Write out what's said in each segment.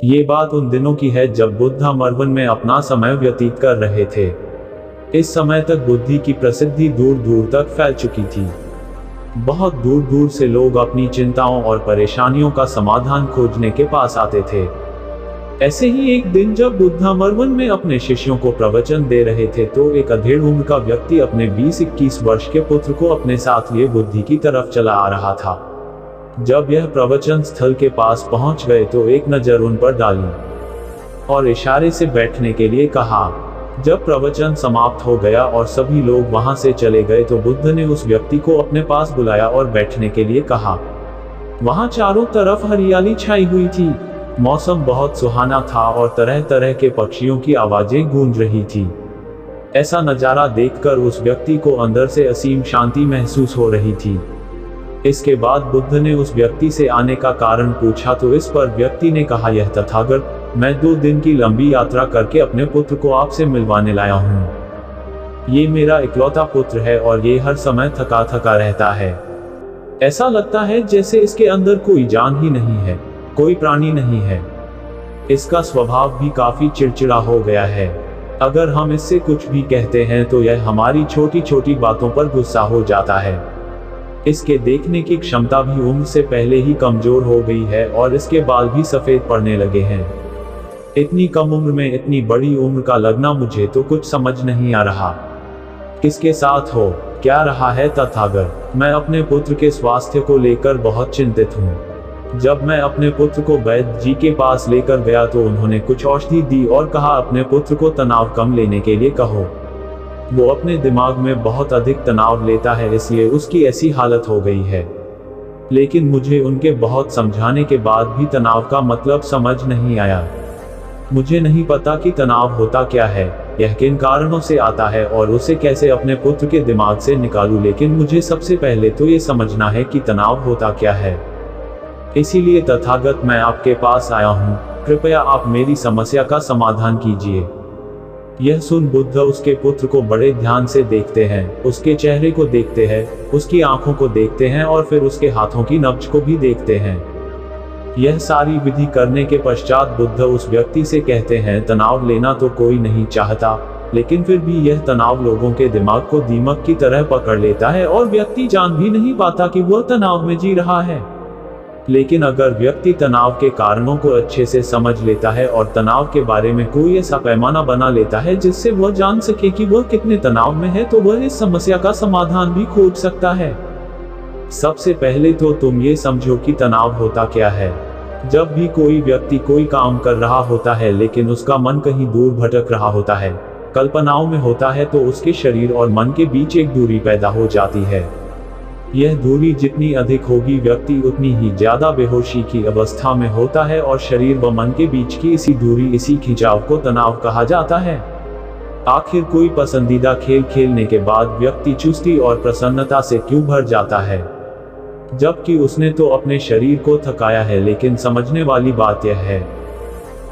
ये बात उन दिनों की है जब बुद्ध मरवन में अपना समय व्यतीत कर रहे थे। इस समय तक बुद्धि की प्रसिद्धि दूर दूर तक फैल चुकी थी। बहुत दूर दूर से लोग अपनी चिंताओं और परेशानियों का समाधान खोजने के पास आते थे। ऐसे ही एक दिन जब बुद्ध मरवन में अपने शिष्यों को प्रवचन दे रहे थे तो एक अधेड़ उम्र का व्यक्ति अपने 20-21 वर्ष के पुत्र को अपने साथ लिए बुद्धि की तरफ चला आ रहा था। जब यह प्रवचन स्थल के पास पहुंच गए तो एक नजर उन पर डाली और इशारे से बैठने के लिए कहा। जब प्रवचन समाप्त हो गया और सभी लोग वहां से चले गए तो बुद्ध ने उस व्यक्ति को अपने पास बुलाया और बैठने के लिए कहा। वहां चारों तरफ हरियाली छाई हुई थी। मौसम बहुत सुहाना था और तरह तरह के पक्षियों की आवाजें गूंज रही थी। ऐसा नजारा देखकर उस व्यक्ति को अंदर से असीम शांति महसूस हो रही थी। इसके बाद बुद्ध ने उस व्यक्ति से आने का कारण पूछा तो इस पर व्यक्ति ने कहा, यह तथागत, मैं 2 दिन की लंबी यात्रा करके अपने पुत्र को आपसे मिलवाने लाया हूँ। ये मेरा इकलौता पुत्र है और ये हर समय थका थका रहता है। ऐसा लगता है जैसे इसके अंदर कोई जान ही नहीं है, कोई प्राणी नहीं है। इसका स्वभाव भी काफी चिड़चिड़ा हो गया है। अगर हम इससे कुछ भी कहते हैं तो यह हमारी छोटी छोटी बातों पर गुस्सा हो जाता है। इसके देखने की क्षमता भी उम्र से पहले ही कमजोर हो गई है और इसके बाल भी सफेद पड़ने लगे हैं। इतनी कम उम्र में इतनी बड़ी उम्र का लगना, मुझे तो कुछ समझ नहीं आ रहा। किसके साथ हो क्या रहा है तथागत? मैं अपने पुत्र के स्वास्थ्य को लेकर बहुत चिंतित हूँ। जब मैं अपने पुत्र को वैद्य जी के पास लेकर गया तो उन्होंने कुछ औषधि दी और कहा अपने पुत्र को तनाव कम लेने के लिए कहो। वो अपने दिमाग में बहुत अधिक तनाव लेता है, इसलिए उसकी ऐसी हालत हो गई है। लेकिन मुझे उनके बहुत समझाने के बाद भी तनाव का मतलब समझ नहीं आया। मुझे नहीं पता कि तनाव होता क्या है, यह किन कारणों से आता है और उसे कैसे अपने पुत्र के दिमाग से निकालूं। लेकिन मुझे सबसे पहले तो ये समझना है कि तनाव होता क्या है। इसीलिए तथागत मैं आपके पास आया हूँ, कृपया आप मेरी समस्या का समाधान कीजिए। यह सुन बुद्ध उसके पुत्र को बड़े ध्यान से देखते हैं, उसके चेहरे को देखते हैं, उसकी आंखों को देखते हैं और फिर उसके हाथों की नब्ज को भी देखते हैं। यह सारी विधि करने के पश्चात बुद्ध उस व्यक्ति से कहते हैं, तनाव लेना तो कोई नहीं चाहता, लेकिन फिर भी यह तनाव लोगों के दिमाग को दीमक की तरह पकड़ लेता है और व्यक्ति जान भी नहीं पाता कि वह तनाव में जी रहा है। लेकिन अगर व्यक्ति तनाव के कारणों को अच्छे से समझ लेता है और तनाव के बारे में कोई ऐसा पैमाना बना लेता है जिससे वह जान सके कि वह कितने तनाव में है, तो वह इस समस्या का समाधान भी खोज सकता है। सबसे पहले तो तुम ये समझो कि तनाव होता क्या है। जब भी कोई व्यक्ति कोई काम कर रहा होता है लेकिन उसका मन कहीं दूर भटक रहा होता है, कल्पनाओं में होता है, तो उसके शरीर और मन के बीच एक दूरी पैदा हो जाती है। यह दूरी जितनी अधिक होगी, व्यक्ति उतनी ही ज्यादा बेहोशी की अवस्था में होता है और शरीर व मन के बीच की इसी दूरी, इसी खिंचाव को तनाव कहा जाता है। आखिर कोई पसंदीदा खेल खेलने के बाद व्यक्ति चुस्ती और प्रसन्नता से क्यों भर जाता है, जबकि उसने तो अपने शरीर को थकाया है। लेकिन समझने वाली बात यह है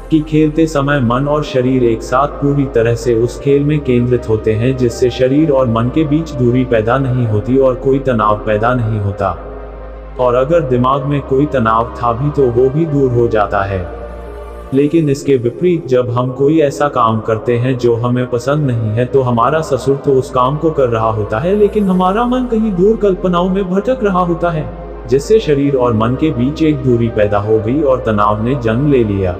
कि खेलते समय मन और शरीर एक साथ पूरी तरह से उस खेल में केंद्रित होते हैं, जिससे शरीर और मन के बीच दूरी पैदा नहीं होती और कोई तनाव पैदा नहीं होता। और अगर दिमाग में कोई तनाव था भी तो वो भी दूर हो जाता है। लेकिन इसके विपरीत, जब हम कोई ऐसा काम करते हैं जो हमें पसंद नहीं है, तो हमारा ससुर तो उस काम को कर रहा होता है लेकिन हमारा मन कहीं दूर कल्पनाओं में भटक रहा होता है, जिससे शरीर और मन के बीच एक दूरी पैदा हो गई और तनाव ने जन्म ले लिया।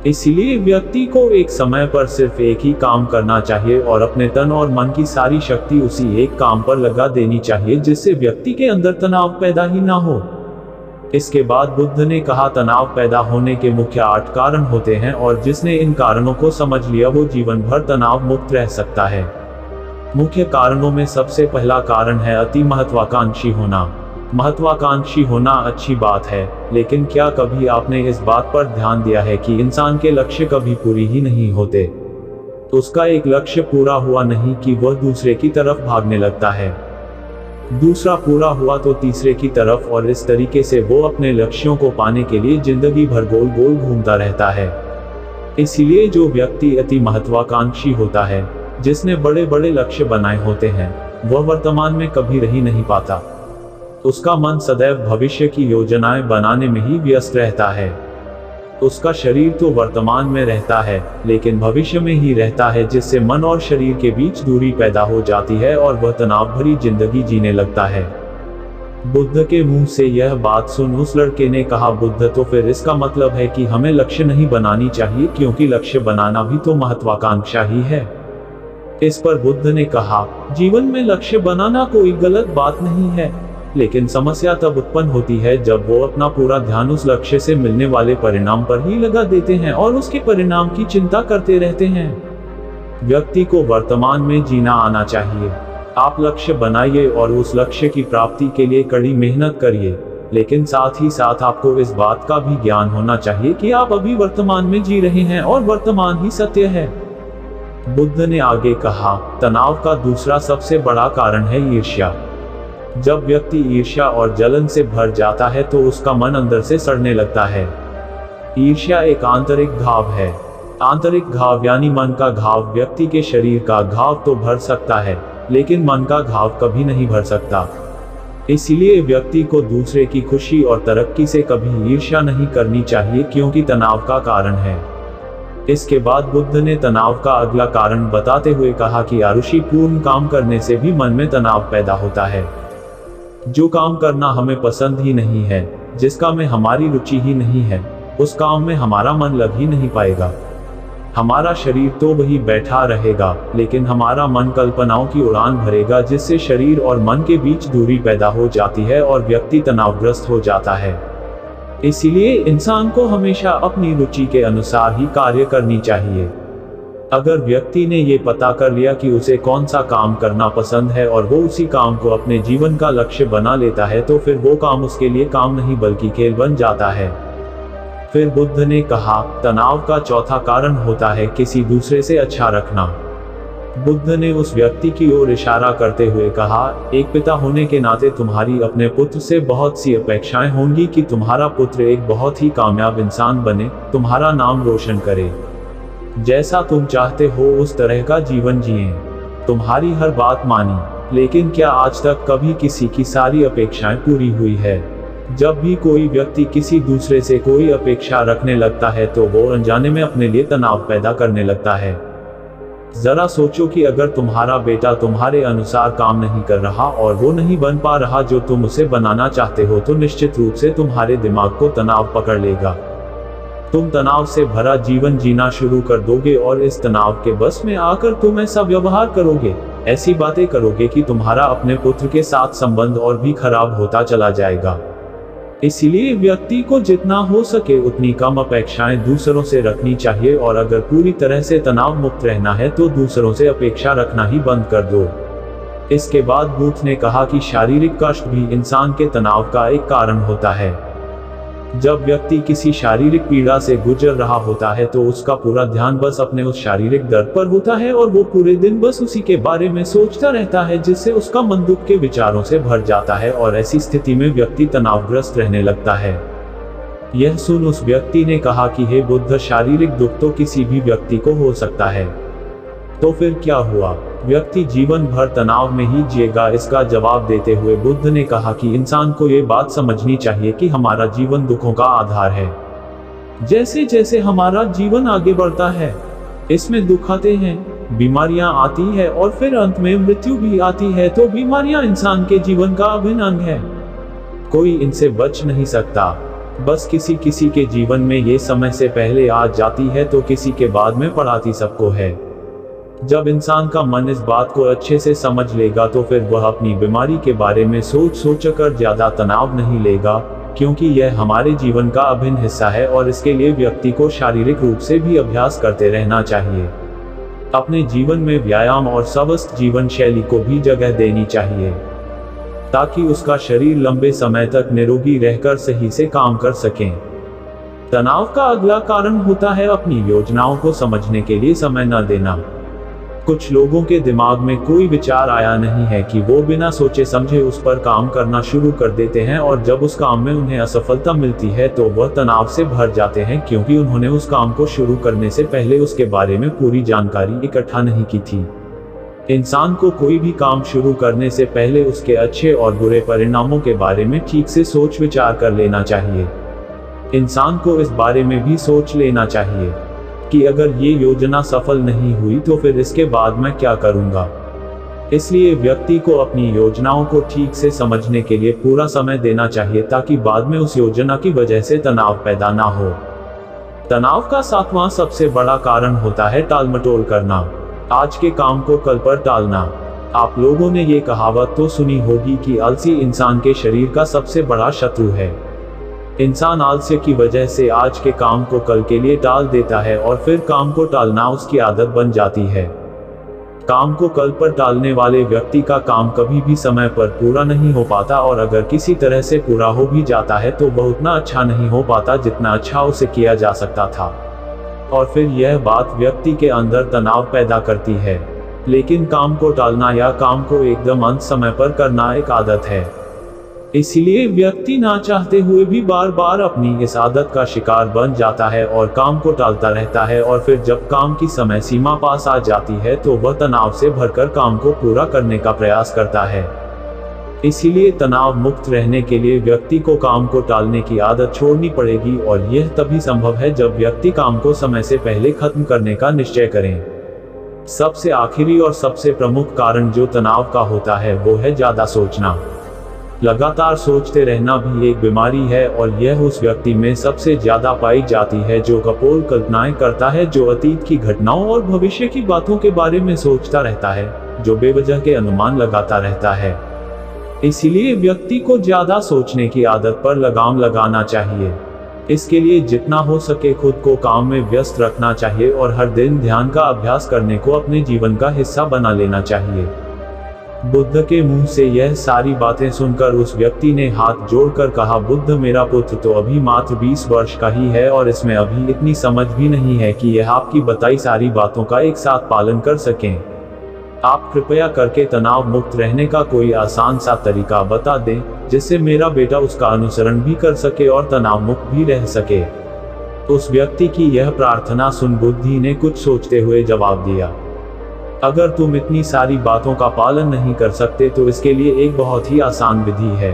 इसलिए व्यक्ति को एक समय पर सिर्फ एक ही काम करना चाहिए और अपने तन और मन की सारी शक्ति उसी एक काम पर लगा देनी चाहिए, जिससे व्यक्ति के अंदर तनाव पैदा ही ना हो। इसके बाद बुद्ध ने कहा, तनाव पैदा होने के मुख्य 8 कारण होते हैं और जिसने इन कारणों को समझ लिया वो जीवन भर तनाव मुक्त रह सकता है। मुख्य कारणों में सबसे पहला कारण है अति महत्वाकांक्षी होना। महत्वाकांक्षी होना अच्छी बात है, लेकिन क्या कभी आपने इस बात पर ध्यान दिया है कि इंसान के लक्ष्य कभी पूरी ही नहीं होते। उसका एक लक्ष्य पूरा हुआ नहीं कि वह दूसरे की तरफ भागने लगता है, दूसरा पूरा हुआ तो तीसरे की तरफ, और इस तरीके से वो अपने लक्ष्यों को पाने के लिए जिंदगी भर गोल गोल घूमता रहता है। इसलिए जो व्यक्ति अति महत्वाकांक्षी होता है, जिसने बड़े बड़े लक्ष्य बनाए होते हैं, वह वर्तमान में कभी रह ही नहीं पाता। उसका मन सदैव भविष्य की योजनाएं बनाने में ही व्यस्त रहता है। उसका शरीर तो वर्तमान में रहता है, लेकिन भविष्य में ही रहता है, जिससे मन और शरीर के बीच दूरी पैदा हो जाती है और वह तनाव भरी जिंदगी जीने लगता है। बुद्ध के मुंह से यह बात सुन उस लड़के ने कहा, बुद्ध, तो फिर इसका मतलब है कि हमें लक्ष्य नहीं बनानी चाहिए, क्योंकि लक्ष्य बनाना भी तो महत्वाकांक्षा ही है। इस पर बुद्ध ने कहा, जीवन में लक्ष्य बनाना कोई गलत बात नहीं है, लेकिन समस्या तब उत्पन्न होती है जब वो अपना पूरा ध्यान उस लक्ष्य से मिलने वाले परिणाम पर ही लगा देते हैं और उसके परिणाम की चिंता करते रहते हैं। व्यक्ति को वर्तमान में जीना आना चाहिए। आप लक्ष्य बनाइए और उस लक्ष्य की प्राप्ति के लिए कड़ी मेहनत करिए, लेकिन साथ ही साथ आपको इस बात का भी ज्ञान होना चाहिए कि आप अभी वर्तमान में जी रहे हैं और वर्तमान ही सत्य है। बुद्ध ने आगे कहा, तनाव का दूसरा सबसे बड़ा कारण है ईर्ष्या। जब व्यक्ति ईर्ष्या और जलन से भर जाता है तो उसका मन अंदर से सड़ने लगता है। ईर्ष्या एक आंतरिक घाव है। आंतरिक घाव यानी मन का घाव व्यक्ति के शरीर का घाव तो भर सकता है, लेकिन मन का घाव कभी नहीं भर सकता। इसलिए व्यक्ति को दूसरे की खुशी और तरक्की से कभी ईर्ष्या नहीं करनी चाहिए, क्योंकि तनाव का कारण है। इसके बाद बुद्ध ने तनाव का अगला कारण बताते हुए कहा कि आरुषिपूर्ण काम करने से भी मन में तनाव पैदा होता है। जो काम करना हमें पसंद ही नहीं है, जिसका में हमारी रुचि ही नहीं है, उस काम में हमारा मन लग ही नहीं पाएगा। हमारा शरीर तो वही बैठा रहेगा, लेकिन हमारा मन कल्पनाओं की उड़ान भरेगा, जिससे शरीर और मन के बीच दूरी पैदा हो जाती है और व्यक्ति तनावग्रस्त हो जाता है। इसीलिए इंसान को हमेशा अपनी रुचि के अनुसार ही कार्य करनी चाहिए। अगर व्यक्ति ने ये पता कर लिया कि उसे कौन सा काम करना पसंद है और वो उसी काम को अपने जीवन का लक्ष्य बना लेता है, तो फिर वो काम उसके लिए काम नहीं बल्कि खेल बन जाता है। फिर बुद्ध ने कहा, तनाव का चौथा कारण होता है किसी दूसरे से अच्छा रखना। बुद्ध ने उस व्यक्ति की ओर इशारा करते हुए कहा, एक पिता होने के नाते तुम्हारी अपने पुत्र से बहुत सी अपेक्षाएं होंगी कि तुम्हारा पुत्र एक बहुत ही कामयाब इंसान बने, तुम्हारा नाम रोशन करे, जैसा तुम चाहते हो उस तरह का जीवन जिए, तुम्हारी हर बात मानी। लेकिन क्या आज तक कभी किसी की सारी अपेक्षाएं पूरी हुई है? जब भी कोई व्यक्ति किसी दूसरे से कोई अपेक्षा रखने लगता है तो वो अनजाने में अपने लिए तनाव पैदा करने लगता है। जरा सोचो कि अगर तुम्हारा बेटा तुम्हारे अनुसार काम नहीं कर रहा और वो नहीं बन पा रहा जो तुम उसे बनाना चाहते हो, तो निश्चित रूप से तुम्हारे दिमाग को तनाव पकड़ लेगा। तुम तनाव से भरा जीवन जीना शुरू कर दोगे और इस तनाव के बस में आकर तुम ऐसा व्यवहार करोगे, ऐसी बातें करोगे कि तुम्हारा अपने पुत्र के साथ संबंध और भी खराब होता चला जाएगा। इसलिए व्यक्ति को जितना हो सके उतनी कम अपेक्षाएं दूसरों से रखनी चाहिए, और अगर पूरी तरह से तनाव मुक्त रहना है तो दूसरों से अपेक्षा रखना ही बंद कर दो। इसके बाद बुद्ध ने कहा कि शारीरिक कष्ट भी इंसान के तनाव का एक कारण होता है। जब व्यक्ति किसी शारीरिक पीड़ा से गुजर रहा होता है तो उसका पूरा ध्यान बस अपने उस शारीरिक दर्द पर होता है और वो पूरे दिन बस उसी के बारे में सोचता रहता है, जिससे उसका मन दुख के विचारों से भर जाता है और ऐसी स्थिति में व्यक्ति तनावग्रस्त रहने लगता है। यह सुन उस व्यक्ति ने कहा कि हे बुद्ध, शारीरिक दुख तो किसी भी व्यक्ति को हो सकता है, तो फिर क्या हुआ? व्यक्ति जीवन भर तनाव में ही जिएगा? इसका जवाब देते हुए बुद्ध ने कहा कि इंसान को ये बात समझनी चाहिए कि हमारा जीवन दुखों का आधार है। जैसे जैसे हमारा जीवन आगे बढ़ता है, इसमें दुख आते हैं, बीमारियां आती है और फिर अंत में मृत्यु भी आती है। तो बीमारियां इंसान के जीवन का अभिन्न अंग है, कोई इनसे बच नहीं सकता। बस किसी किसी के जीवन में ये समय से पहले आ जाती है तो किसी के बाद में पड़ाती सबको है। जब इंसान का मन इस बात को अच्छे से समझ लेगा तो फिर वह अपनी बीमारी के बारे में सोच कर ज्यादा तनाव नहीं लेगा, क्योंकि यह हमारे जीवन का अभिन्न हिस्सा है और इसके लिए व्यक्ति को शारीरिक रूप से भी अभ्यास करते रहना चाहिए। अपने जीवन में व्यायाम और स्वस्थ जीवन शैली को भी जगह देनी चाहिए, ताकि उसका शरीर लंबे समय तक निरोगी रहकर सही से काम कर सके। तनाव का अगला कारण होता है अपनी योजनाओं को समझने के लिए समय न देना। कुछ लोगों के दिमाग में कोई विचार आया नहीं है कि वो बिना सोचे समझे उस पर काम करना शुरू कर देते हैं, और जब उस काम में उन्हें असफलता मिलती है तो वह तनाव से भर जाते हैं, क्योंकि उन्होंने उस काम को शुरू करने से पहले उसके बारे में पूरी जानकारी इकट्ठा नहीं की थी। इंसान को कोई भी काम शुरू करने से पहले उसके अच्छे और बुरे परिणामों के बारे में ठीक से सोच विचार कर लेना चाहिए। इंसान को इस बारे में भी सोच लेना चाहिए कि अगर ये योजना सफल नहीं हुई तो फिर इसके बाद मैं क्या करूंगा। इसलिए व्यक्ति को अपनी योजनाओं को ठीक से समझने के लिए पूरा समय देना चाहिए ताकि बाद में उस योजना की वजह से तनाव पैदा ना हो। तनाव का 7वां सबसे बड़ा कारण होता है टालमटोल करना। आज के काम को कल पर टालना। आप लोगों ने ये कहावत तो सुनी होगी कि आलसी इंसान के शरीर का सबसे बड़ा शत्रु है। इंसान आलस्य की वजह से आज के काम को कल के लिए टाल देता है और फिर काम को टालना उसकी आदत बन जाती है। काम को कल पर टालने वाले व्यक्ति का काम कभी भी समय पर पूरा नहीं हो पाता और अगर किसी तरह से पूरा हो भी जाता है तो वह उतना अच्छा नहीं हो पाता जितना अच्छा उसे किया जा सकता था। और फिर यह बात व्यक्ति के अंदर तनाव पैदा करती है। लेकिन काम को टालना या काम को एकदम अंत समय पर करना एक आदत है। इसलिए व्यक्ति ना चाहते हुए भी बार बार अपनी इस आदत का शिकार बन जाता है और काम को टालता रहता है और फिर जब काम की समय सीमा पास आ जाती है तो वह तनाव से भरकर काम को पूरा करने का प्रयास करता है। इसीलिए तनाव मुक्त रहने के लिए व्यक्ति को काम को टालने की आदत छोड़नी पड़ेगी और यह तभी संभव है जब व्यक्ति काम को समय से पहले खत्म करने का निश्चय करें। सबसे आखिरी और सबसे प्रमुख कारण जो तनाव का होता है वो है ज्यादा सोचना। लगातार सोचते रहना भी एक बीमारी है और यह उस व्यक्ति में सबसे ज्यादा पाई जाती है जो कपोल कल्पनाएं करता है, जो अतीत की घटनाओं और भविष्य की बातों के बारे में सोचता रहता है, जो बेवजह के अनुमान लगाता रहता है। इसीलिए व्यक्ति को ज्यादा सोचने की आदत पर लगाम लगाना चाहिए। इसके लिए जितना हो सके खुद को काम में व्यस्त रखना चाहिए और हर दिन ध्यान का अभ्यास करने को अपने जीवन का हिस्सा बना लेना चाहिए। बुद्ध के मुंह से यह सारी बातें सुनकर उस व्यक्ति ने हाथ जोड़कर कहा, बुद्ध मेरा पुत्र तो अभी मात्र 20 वर्ष का ही है और इसमें अभी इतनी समझ भी नहीं है कि यह आपकी बताई सारी बातों का एक साथ पालन कर सकें। आप कृपया करके तनाव मुक्त रहने का कोई आसान सा तरीका बता दें जिससे मेरा बेटा उसका अनुसरण भी कर सके और तनाव मुक्त भी रह सके। उस व्यक्ति की यह प्रार्थना सुन बुद्धि ने कुछ सोचते हुए जवाब दिया, अगर तुम इतनी सारी बातों का पालन नहीं कर सकते तो इसके लिए एक बहुत ही आसान विधि है।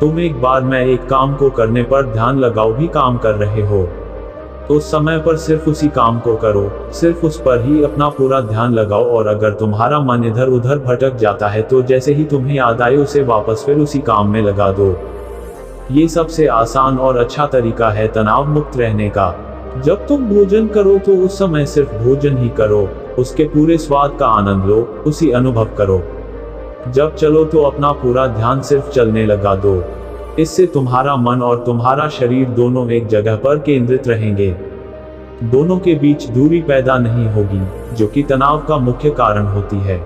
तुम एक बार मैं एक काम को करने पर ध्यान लगाओ भी काम कर रहे हो तो उस समय पर सिर्फ उसी काम को करो, सिर्फ उस पर ही अपना पूरा ध्यान लगाओ और अगर तुम्हारा मन इधर उधर भटक जाता है तो जैसे ही तुम्हें याद आए उसे वापस फिर उसी काम में लगा दो। ये सबसे आसान और अच्छा तरीका है तनाव मुक्त रहने का। जब तुम भोजन करो तो उस समय सिर्फ भोजन ही करो, उसके पूरे स्वाद का आनंद लो, उसी अनुभव करो। जब चलो तो अपना पूरा ध्यान सिर्फ चलने लगा दो। इससे तुम्हारा मन और तुम्हारा शरीर दोनों एक जगह पर केंद्रित रहेंगे। दोनों के बीच दूरी पैदा नहीं होगी जो कि तनाव का मुख्य कारण होती है।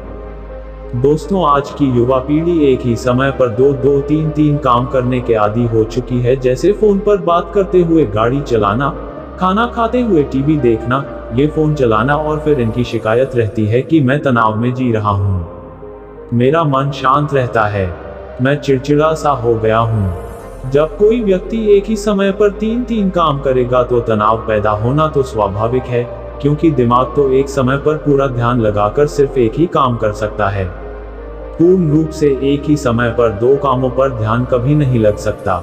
दोस्तों, आज की युवा पीढ़ी एक ही समय पर दो दो तीन तीन काम करने के आदी हो चुकी है, जैसे फोन पर बात करते हुए गाड़ी चलाना, खाना खाते हुए टीवी देखना, ये फोन चलाना और फिर इनकी शिकायत रहती है कि मैं तनाव में जी रहा हूँ, मेरा मन शांत रहता है, मैं चिड़चिड़ा सा हो गया हूँ। जब कोई व्यक्ति एक ही समय पर तीन तीन काम करेगा तो तनाव पैदा होना तो स्वाभाविक है, क्योंकि दिमाग तो एक समय पर पूरा ध्यान लगाकर सिर्फ एक ही काम कर सकता है। पूर्ण रूप से एक ही समय पर दो कामों पर ध्यान कभी नहीं लग सकता।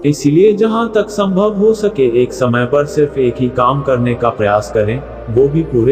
इसलिए जहां तक संभव हो सके एक समय पर सिर्फ एक ही काम करने का प्रयास करें, वो भी पूरे